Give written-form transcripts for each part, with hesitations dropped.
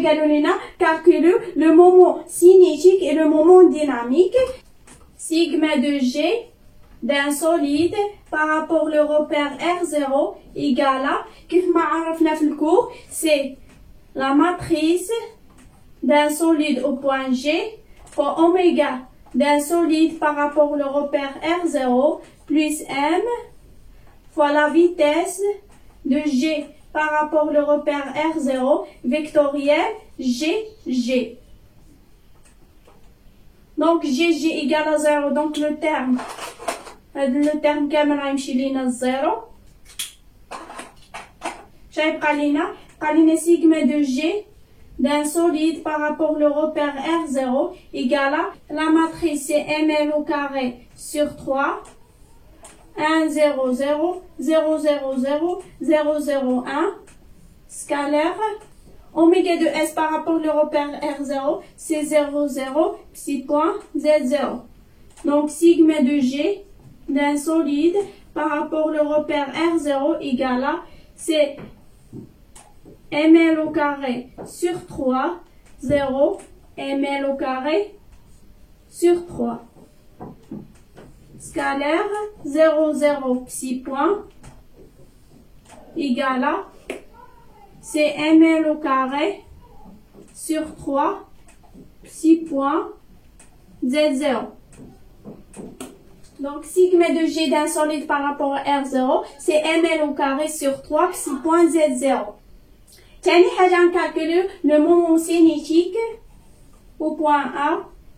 Galolina calcule le moment cinétique et le moment dynamique. Sigma de G d'un solide par rapport au repère R0 égale à, comme on a vu dans le cours, c'est la matrice d'un solide au point G pour oméga d'un solide par rapport au repère R0 plus M fois la vitesse de G par rapport au repère R0 vectoriel GG. Donc GG égale à 0, donc le terme كامل غيمشي لينا الزيرو. شايبقى لينا سيغما دو جي d'un solide par rapport au repère R0 égale à la matrice c'est ml au carré sur 3 1 0 0 0 0 0 0 0 1 scalaire oméga de S par rapport au repère R0 c'est 0 0 petit point Z0. Donc sigma de G d'un solide par rapport au repère R0 égale à c'est ml au carré sur 3 0 ml au carré sur 3 scalaire 0 0 petit point égale à c'est ml au carré sur 3 petit point Z0. Donc, sigma de G d'un solide par rapport à R0, c'est ml au carré sur 3 petit point Z0. تاني حاجة نكالكولو le moment cinétique au point A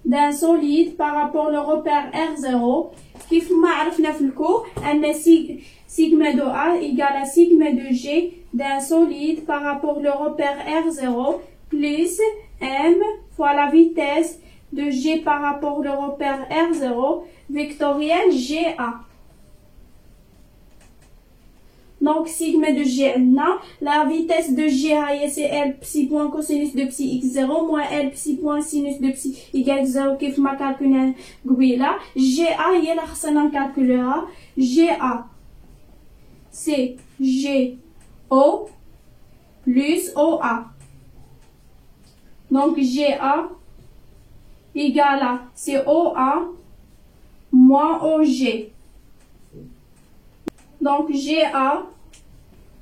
d'un solide par rapport au repère R0 كيف ما عرفنا في الكور أن sigma de A égale à sigma de G d'un solide par rapport au repère R0 plus M fois la vitesse de G par rapport au repère R0 vectoriel GA. Donc, sigma de G, la vitesse de GA, c'est L psi point cosinus de psi x0 moins L psi point sinus de psi y0 qui m'a calculé là. GA, il y a la chassana calculée. GA, c'est GO plus OA. Donc, GA égale à, c'est OA moins OG. Donc, GA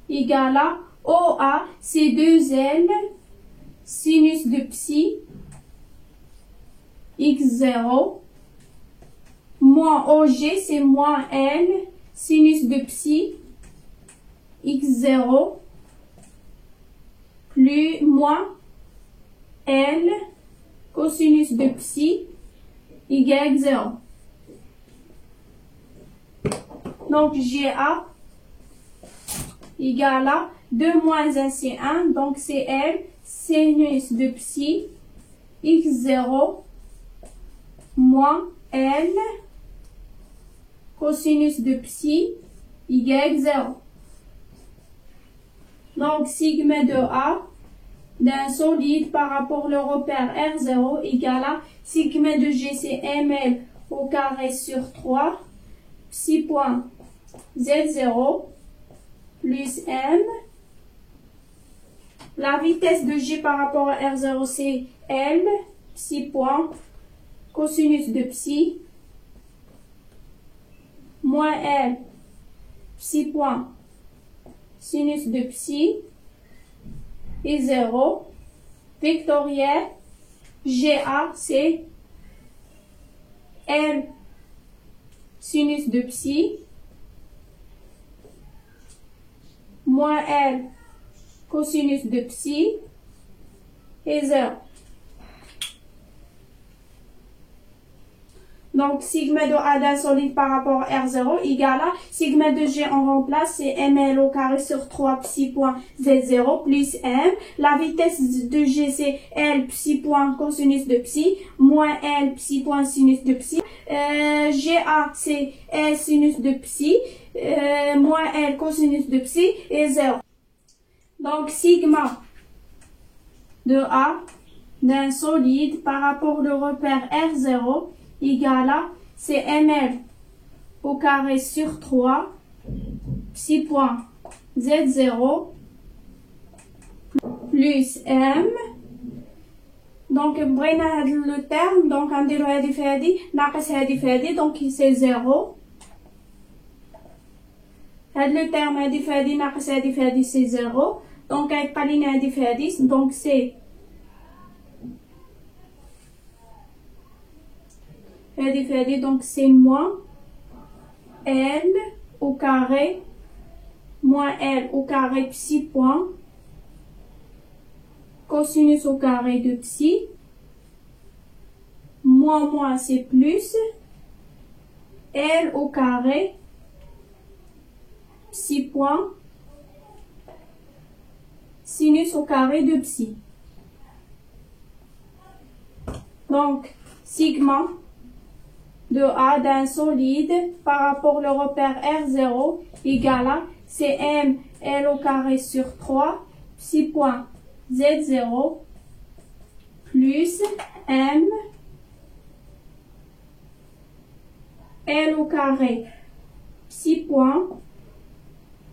égale à OA, c'est 2L sinus de psi x0 moins OG, c'est moins L sinus de psi x0 plus moins L cosinus de psi y0. Donc, GA égale à 2 moins 1, c'est 1. Donc, c'est L sinus de psi x0 moins L cosinus de psi y0. Donc, sigma de A d'un solide par rapport au repère R0 égale à sigma de G, c'est ml au carré sur 3 psi point Z0 plus M. La vitesse de G par rapport à R0, c'est L, psi point, cosinus de psi, moins L, psi point, sinus de psi, et 0, vectoriel, GA, c'est L, sinus de psi, moins L cosinus de psi et 0. Donc, sigma de A d'un solide par rapport à R0 égale à sigma de G, on remplace, c'est ml au carré sur 3 psi point Z0 plus M. La vitesse de G, c'est L psi point cosinus de psi moins L psi point sinus de psi. GA, c'est L sinus de psi moins L cosinus de psi et 0. Donc, sigma de A d'un solide par rapport au repère R0 égale à, c'est ml au carré sur 3 psi point Z0 plus M Donc, بغينا هاد لو terme. Donc, غنديرو هادي في هادي ناقص هادي في هادي. Donc, c'est 0. هاد لو terme هادي في هادي ناقص هادي في هادي c'est 0. Donc, غيبقى لينا هادي في هادي. Donc, c'est هادي في هادي. Donc, c'est moins L au carré moins L au carré psi point cosinus au carré de psi, moins c'est plus, L au carré, psi point, sinus au carré de psi. Donc, sigma de A d'un solide par rapport au repère R0 égale à CM L au carré sur 3, psi point Z0 plus M L au carré psi point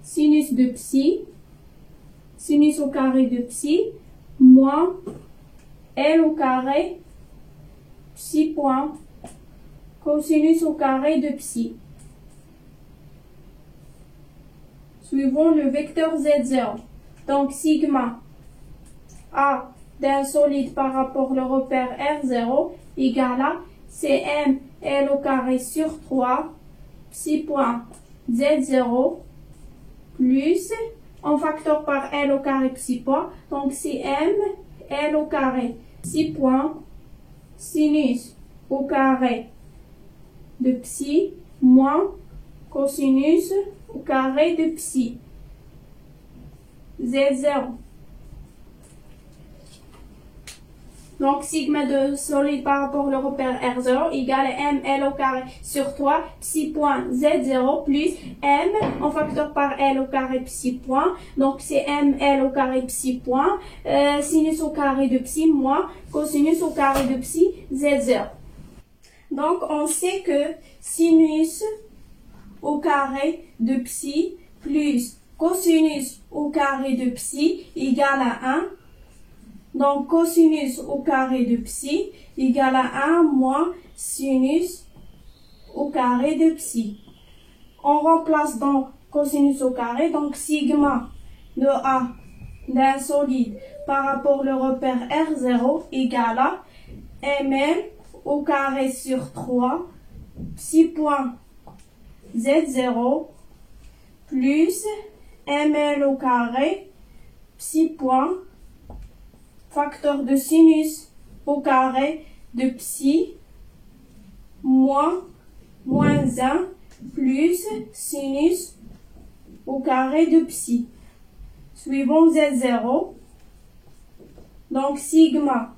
sinus de psi, sinus au carré de psi, moins L au carré psi point cosinus au carré de psi. Suivons le vecteur Z0. Donc, sigma A d'un solide par rapport au repère R0 égale à CM L au carré sur 3 psi point Z0 plus en facteur par L au carré psi point. Donc, CM L au carré psi point sinus au carré de psi moins cosinus au carré de psi. Z0. Donc, sigma de solide par rapport au repère R0 égale ML au carré sur 3 psi point Z0 plus M en facteur par L au carré psi point. Donc, c'est ML au carré psi point sinus au carré de psi moins cosinus au carré de psi Z0. Donc, on sait que sinus au carré de psi plus cosinus au carré de psi égale à 1. Donc, cosinus au carré de psi égale à 1 moins sinus au carré de psi. On remplace donc cosinus au carré. Donc, sigma de A d'un solide par rapport au repère R0 égale à ML au carré sur 3 psi point Z0 plus ML au carré psi point facteur de sinus au carré de psi moins 1 plus sinus au carré de psi. Suivons Z0. Donc, sigma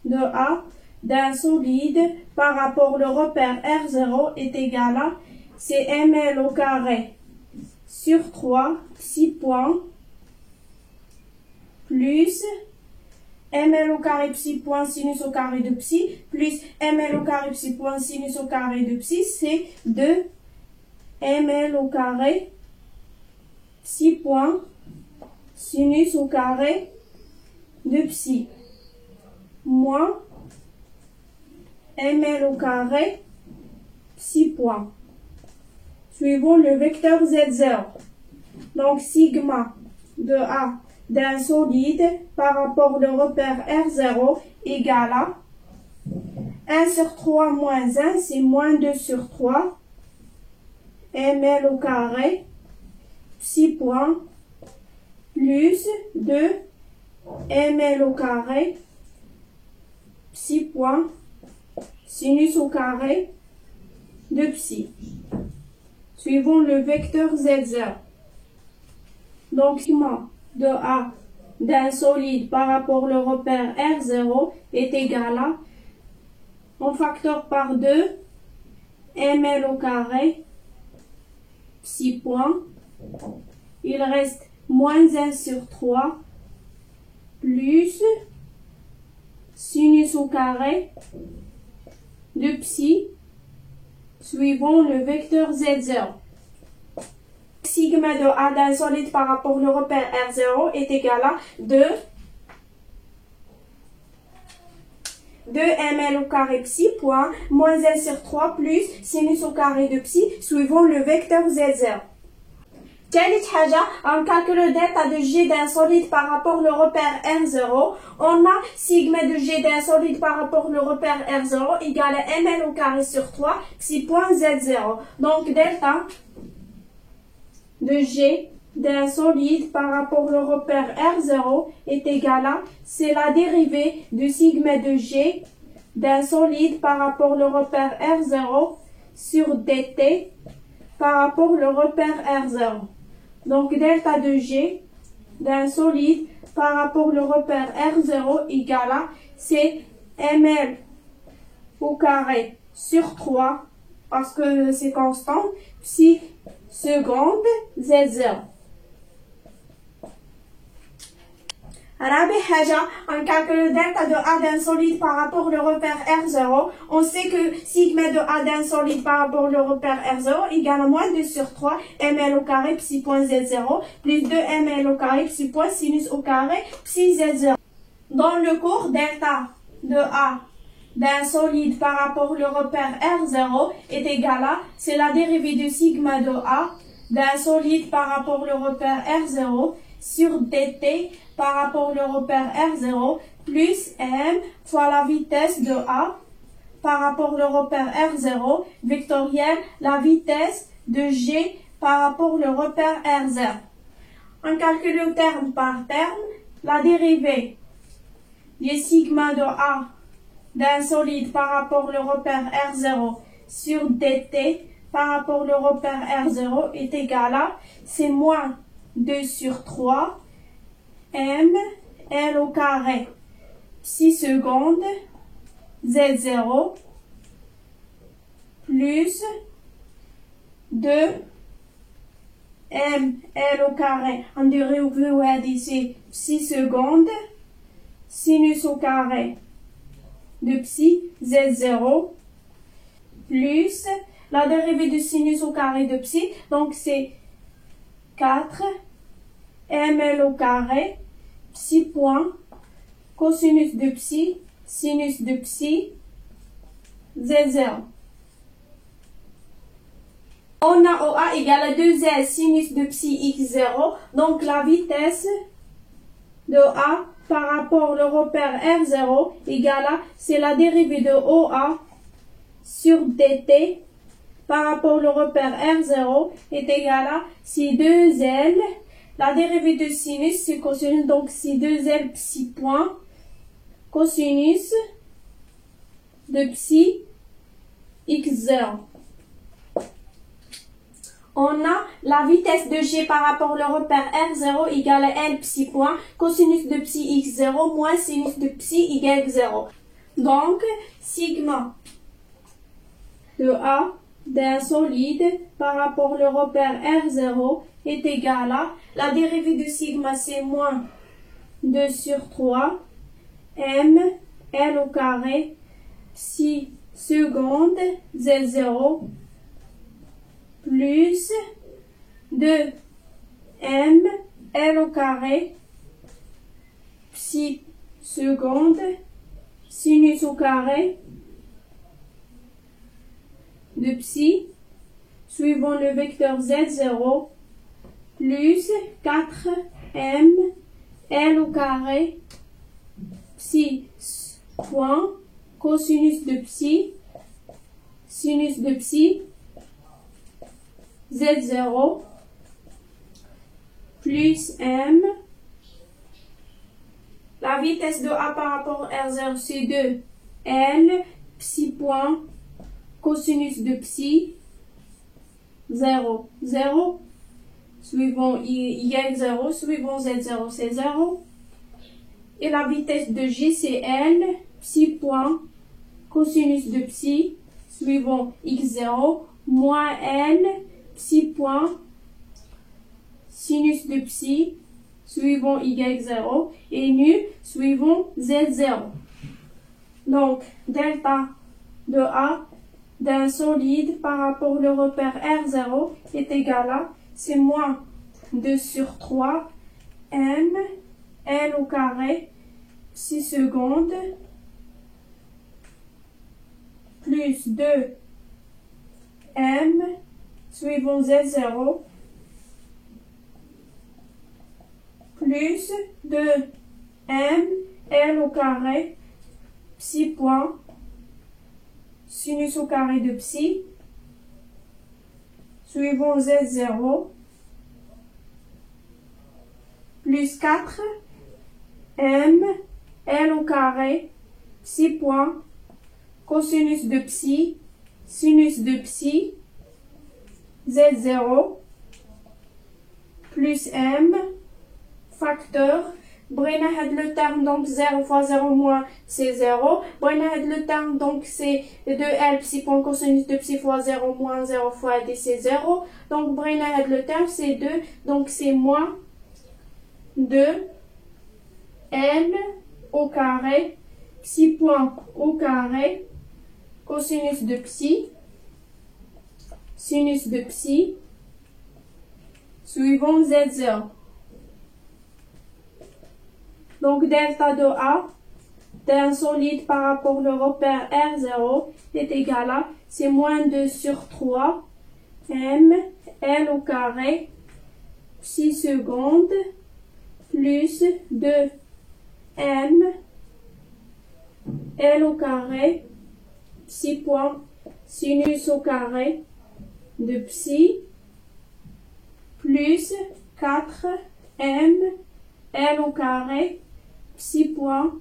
de A d'un solide par rapport au repère R0 est égal à CML au carré sur 3 psi point plus ML au carré psi point sinus au carré de psi plus ML au carré psi point sinus au carré de psi, c'est 2 ML au carré psi point sinus au carré de psi moins ML au carré psi point. Suivons le vecteur Z0. Donc, sigma de A d'un solide par rapport au repère R0 égale à 1 sur 3 moins 1, c'est moins 2 sur 3, ML au carré, psi point, plus 2, ML au carré, psi point, sinus au carré de psi. Suivons le vecteur Z0. Donc, sigma de A d'un solide par rapport au repère R0 est égal à, on facteur par 2, ML au carré, psi point, il reste moins 1 sur 3, plus sinus au carré de psi, suivant le vecteur Z0. Sigma de A d'un solide par rapport au repère R0 est égal à 2 2ml au carré psi point moins L sur 3 plus sinus au carré de psi suivant le vecteur Z0. ثالث حاجة on calcule le delta de G d'un solide par rapport au repère R0. On a sigma de G d'un solide par rapport au repère R0 égale à ml au carré sur 3 psi point Z0. Donc delta de G d'un solide par rapport au repère R0 est égal à, c'est la dérivée du sigma de G d'un solide par rapport au repère R0 sur dt par rapport au repère R0. Donc delta de G d'un solide par rapport au repère R0 égale à, c'est ml au carré sur 3 parce que c'est constant, psi seconde Z0. رابع حاجة on calcule le delta de A d'un solide par rapport au repère R0. On sait que sigma de A d'un solide par rapport au repère R0 égale à moins 2 sur 3 ml au carré psi point Z0 plus 2 ml au carré psi point sinus au carré psi Z0. Dans le cours, delta de A d'un solide par rapport au repère R0 est égal à, c'est la dérivée du sigma de A d'un solide par rapport au repère R0 sur dt par rapport au repère R0 plus m fois la vitesse de A par rapport au repère R0 vectoriel la vitesse de G par rapport au repère R0. On calcule terme par terme la dérivée du sigma de A d'un solide par rapport au repère R0 sur dt par rapport au repère R0 est égal à, c'est moins 2 sur 3 m L au carré psi seconde Z0 plus 2 m L au carré نديرو هذه c'est psi seconde sinus au carré de psi Z0 plus la dérivée du sinus au carré de psi, donc c'est 4 ml au carré psi point cosinus de psi sinus de psi Z0. On a OA égale à 2L sinus de psi x0, donc la vitesse de A par rapport au repère R0 égale à, c'est la dérivée de OA sur dt par rapport au repère R0 est égal à si 2L, la dérivée de sinus c'est cosinus, donc si 2L psi point cosinus de psi x0. On a la vitesse de G par rapport au repère R0 égale à L psi point cosinus de psi x0 moins sinus de psi y0. Donc, sigma de A d'un solide par rapport au repère R0 est égal à, la dérivée de sigma c'est moins 2 sur 3 m L au carré psi seconde Z0 plus 2 m L au carré psi seconde sinus au carré de psi suivant le vecteur Z0 plus 4 m L au carré psi point cosinus de psi sinus de psi Z0 plus m, la vitesse de A par rapport à R0 c'est 2 L psi point cosinus de psi 0 0 suivant y0 suivant Z0 c'est 0 et la vitesse de G c'est L psi point cosinus de psi suivant x0 moins L psi point sinus de psi suivant y0 et nu suivant z0. Donc delta de A d'un solide par rapport au repère R0 est égal à, c'est moins 2 sur 3 m L au carré psi seconde plus 2m suivant Z0 plus 2m L au carré psi point sinus au carré de psi suivant Z0 plus 4 m L au carré psi point cosinus de psi sinus de psi Z0 plus m facteur بغينا le terme donc 0 fois 0 moins c'est 0 بغينا le terme donc c'est 2L psi point cosinus de psi fois 0 moins 0 fois d c'est 0 donc بغينا le terme c'est 2 donc c'est moins 2 L au carré psi point au carré cosinus de psi sinus de psi suivant Z0. Donc delta de A d'un solide par rapport au repère R0 est égal à, c'est moins 2 sur 3 m L au carré psi seconde plus 2 m L au carré psi point sinus au carré de psi plus 4 m L au carré psi point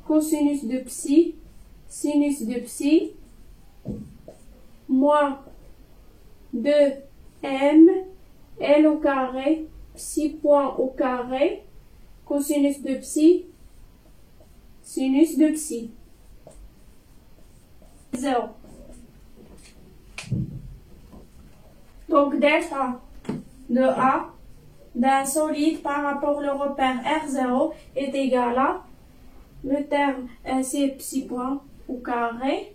cosinus de psi sinus de psi moins 2 m L au carré psi point au carré cosinus de psi sinus de psi 0. Donc delta de A d'un solide par rapport au repère R0 est égal à, le terme c'est psi point au carré,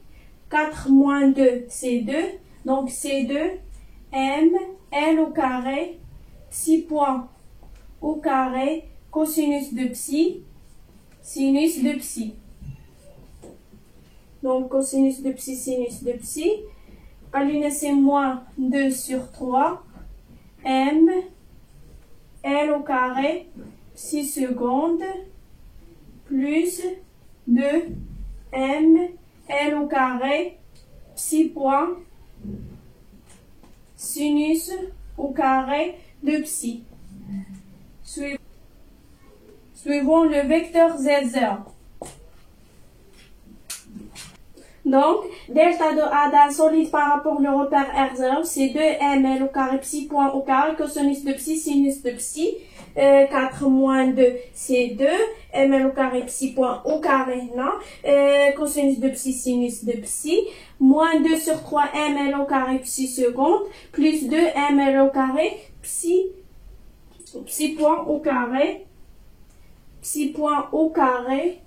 4 moins 2 c'est 2, donc c'est 2 m L au carré psi point au carré cosinus de psi sinus de psi. Donc cosinus de psi sinus de psi, aligné c'est moins 2 sur 3 m L au carré psi seconde plus 2 m L au carré psi point sinus au carré de psi suivant le vecteur Z0. Donc, delta de A d'un solide par rapport au repère R0, c'est 2ml au carré psi point au carré cosinus de psi sinus de psi. 4 moins 2, c'est 2. ml au carré psi point au carré, non. Cosinus de psi sinus de psi. Moins 2 sur 3 ml au carré psi seconde. Plus 2 ml au carré psi point au carré. Psi point au carré.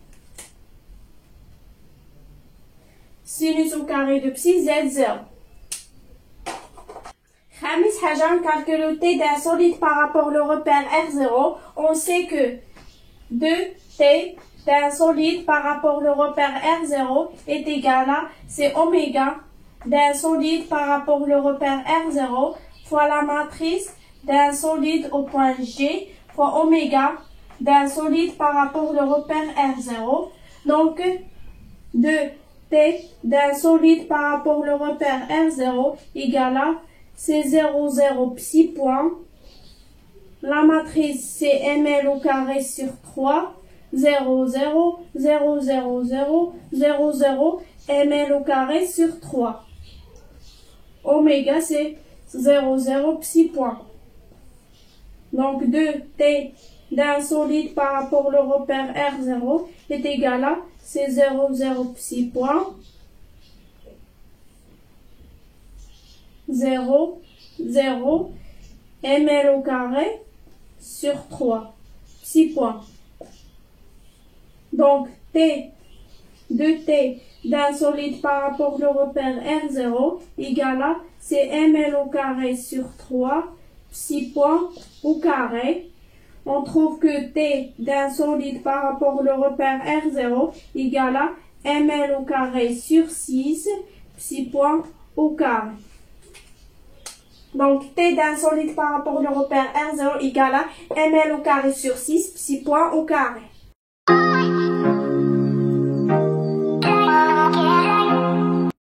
Sinus au carré de psi Z0. خامس حاجة نكالكولو T d'un solide par rapport au repère R0. On sait que 2T d'un solide par rapport au repère R0 est égal à, c'est oméga d'un solide par rapport au repère R0 fois la matrice d'un solide au point G fois oméga d'un solide par rapport au repère R0. Donc 2T d'un solide par rapport au repère R0 égale à, c'est 0, 0 psi point. La matrice c'est ml au carré sur 3. 0, 0, 0, 0, 0, 0, 0, ml au carré sur 3. Oméga c'est 0, 0 psi point. Donc 2T d'un solide par rapport au repère R0 est égal à, c'est 0, 0 psi point. 0, 0, ml au carré sur 3, psi point. Donc, T, 2T d'un solide par rapport au repère R0 égale à, c'est ml au carré sur 3, psi point au carré. On trouve que T d'un solide par rapport au repère R0 égale à ml au carré sur 6, psi point au carré. Donc, T d'un solide par rapport au repère R0 égale à ml au carré sur 6 psi point au carré.